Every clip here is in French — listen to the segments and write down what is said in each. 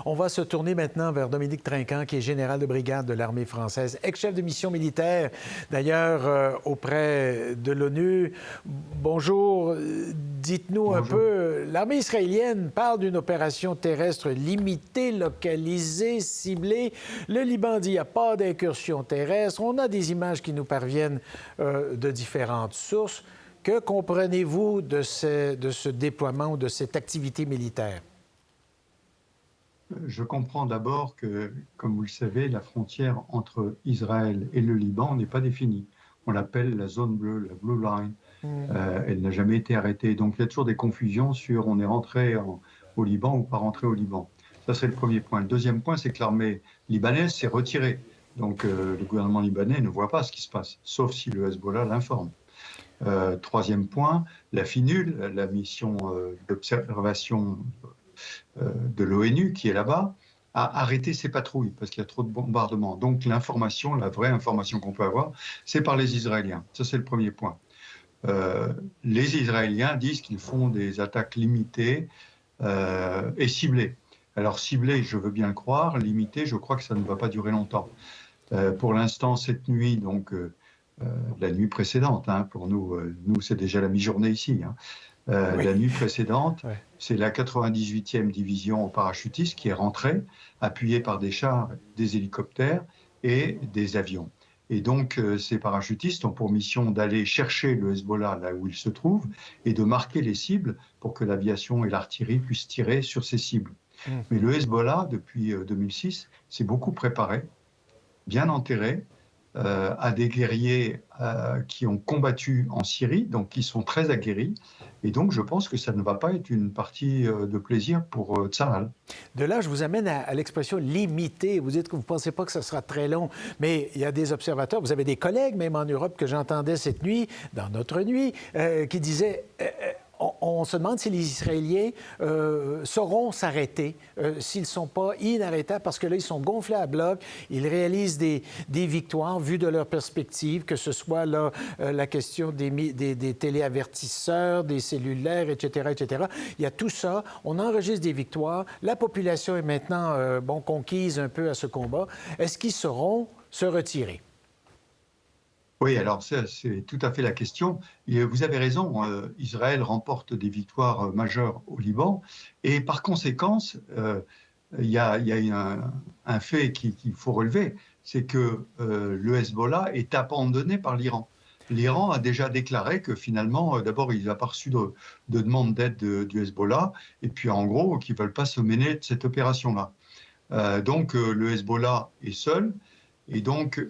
On va se tourner maintenant vers Dominique Trinquant, qui est général de brigade de l'armée française, ex-chef de mission militaire, d'ailleurs auprès de l'ONU. Bonjour, dites-nous un peu, l'armée israélienne parle d'une opération terrestre limitée, localisée, ciblée. Le Liban dit qu'il n'y a pas d'incursion terrestre. On a des images qui nous parviennent de différentes sources. Que comprenez-vous de ce déploiement ou de cette activité militaire? Je comprends d'abord que, comme vous le savez, la frontière entre Israël et le Liban n'est pas définie. On l'appelle la zone bleue, la Blue Line. Elle n'a jamais été arrêtée. Donc il y a toujours des confusions sur on est rentré au Liban ou pas rentré au Liban. Ça, c'est le premier point. Le deuxième point, c'est que l'armée libanaise s'est retirée. Donc le gouvernement libanais ne voit pas ce qui se passe, sauf si le Hezbollah l'informe. Troisième point, la FINUL, la mission d'observation de l'ONU qui est là-bas, a arrêté ses patrouilles parce qu'il y a trop de bombardements. Donc l'information, la vraie information qu'on peut avoir, c'est par les Israéliens. Ça, c'est le premier point. Les Israéliens disent qu'ils font des attaques limitées et ciblées. Alors ciblées, je veux bien le croire, limitées, je crois que ça ne va pas durer longtemps. Pour l'instant, cette nuit, donc la nuit précédente, hein, pour nous, c'est déjà la mi-journée ici, hein. Oui. La nuit précédente, oui. C'est la 98e division parachutiste qui est rentrée, appuyée par des chars, des hélicoptères et des avions. Et donc, ces parachutistes ont pour mission d'aller chercher le Hezbollah là où il se trouve et de marquer les cibles pour que l'aviation et l'artillerie puissent tirer sur ces cibles. Mais le Hezbollah, depuis 2006, s'est beaucoup préparé, bien enterré, à des guerriers qui ont combattu en Syrie, donc qui sont très aguerris. Et donc, je pense que ça ne va pas être une partie de plaisir pour Tsahal. De là, je vous amène à l'expression limitée. Vous dites que vous ne pensez pas que ce sera très long, mais il y a des observateurs, vous avez des collègues, même en Europe, que j'entendais cette nuit, dans notre nuit, qui disaient... On se demande si les Israéliens sauront s'arrêter, s'ils ne sont pas inarrêtables, parce que là, ils sont gonflés à bloc, ils réalisent des victoires vues de leur perspective, que ce soit là, la question des téléavertisseurs, des cellulaires, etc., etc. Il y a tout ça, on enregistre des victoires, la population est maintenant conquise un peu à ce combat. Est-ce qu'ils sauront se retirer? Oui, alors c'est tout à fait la question. Et vous avez raison, Israël remporte des victoires majeures au Liban et par conséquence, il y a un fait qu'il faut relever, c'est que le Hezbollah est abandonné par l'Iran. L'Iran a déjà déclaré que finalement, d'abord, il n'a pas reçu de demande d'aide du Hezbollah et puis en gros, qu'ils ne veulent pas se mêler de cette opération-là. Donc le Hezbollah est seul et donc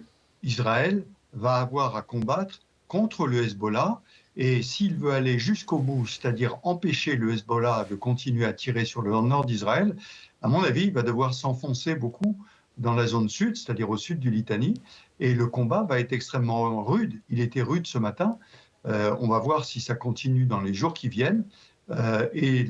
Israël va avoir à combattre contre le Hezbollah et s'il veut aller jusqu'au bout, c'est-à-dire empêcher le Hezbollah de continuer à tirer sur le nord d'Israël, à mon avis, il va devoir s'enfoncer beaucoup dans la zone sud, c'est-à-dire au sud du Litanie, et le combat va être extrêmement rude. Il était rude ce matin, on va voir si ça continue dans les jours qui viennent, et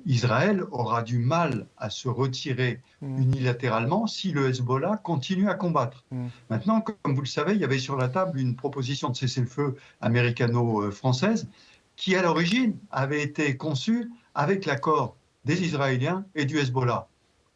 Israël aura du mal à se retirer unilatéralement si le Hezbollah continue à combattre. Maintenant, comme vous le savez, il y avait sur la table une proposition de cessez-le-feu américano-française qui, à l'origine, avait été conçue avec l'accord des Israéliens et du Hezbollah.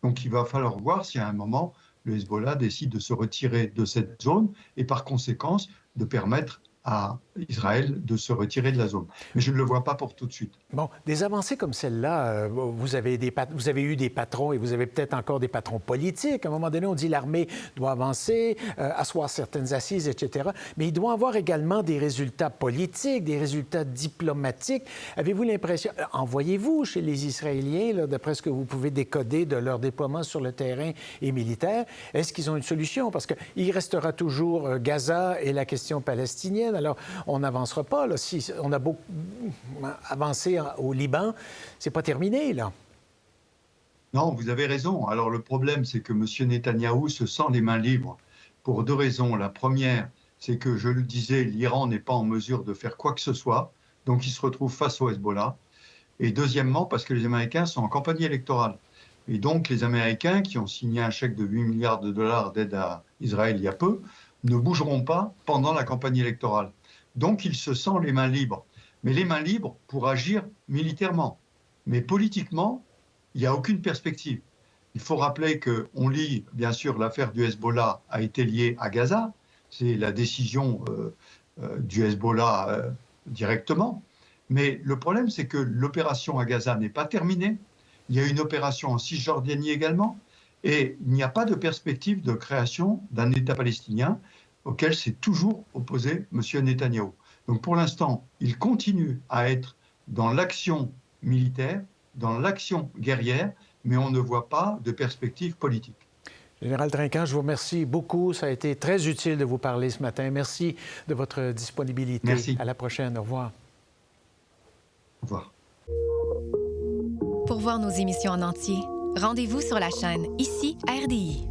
Donc il va falloir voir si à un moment, le Hezbollah décide de se retirer de cette zone et par conséquent de permettre à Israël de se retirer de la zone. Mais je ne le vois pas pour tout de suite. Bon, des avancées comme celle-là, vous avez eu des patrons et vous avez peut-être encore des patrons politiques. À un moment donné, on dit l'armée doit avancer, asseoir certaines assises, etc. Mais il doit avoir également des résultats politiques, des résultats diplomatiques. Avez-vous l'impression, envoyez-vous chez les Israéliens, là, d'après ce que vous pouvez décoder de leur déploiement sur le terrain et militaire, est-ce qu'ils ont une solution? Parce qu'il restera toujours Gaza et la question palestinienne. Alors, on n'avancera pas. Là. Si on a beaucoup avancé au Liban, c'est pas terminé, là. Non, vous avez raison. Alors, le problème, c'est que M. Netanyahou se sent les mains libres pour deux raisons. La première, c'est que, je le disais, l'Iran n'est pas en mesure de faire quoi que ce soit. Donc, il se retrouve face au Hezbollah. Et deuxièmement, parce que les Américains sont en campagne électorale. Et donc, les Américains, qui ont signé un chèque de 8 milliards de dollars d'aide à Israël il y a peu, ne bougeront pas pendant la campagne électorale. Donc, il se sent les mains libres. Mais les mains libres pour agir militairement. Mais politiquement, il n'y a aucune perspective. Il faut rappeler qu'on lit, bien sûr, l'affaire du Hezbollah a été liée à Gaza. C'est la décision du Hezbollah directement. Mais le problème, c'est que l'opération à Gaza n'est pas terminée. Il y a une opération en Cisjordanie également. Et il n'y a pas de perspective de création d'un État palestinien auquel s'est toujours opposé M. Netanyahou. Donc pour l'instant, il continue à être dans l'action militaire, dans l'action guerrière, mais on ne voit pas de perspective politique. Général Trinquant, je vous remercie beaucoup. Ça a été très utile de vous parler ce matin. Merci de votre disponibilité. Merci. À la prochaine. Au revoir. Au revoir. Pour voir nos émissions en entier, rendez-vous sur la chaîne Ici RDI.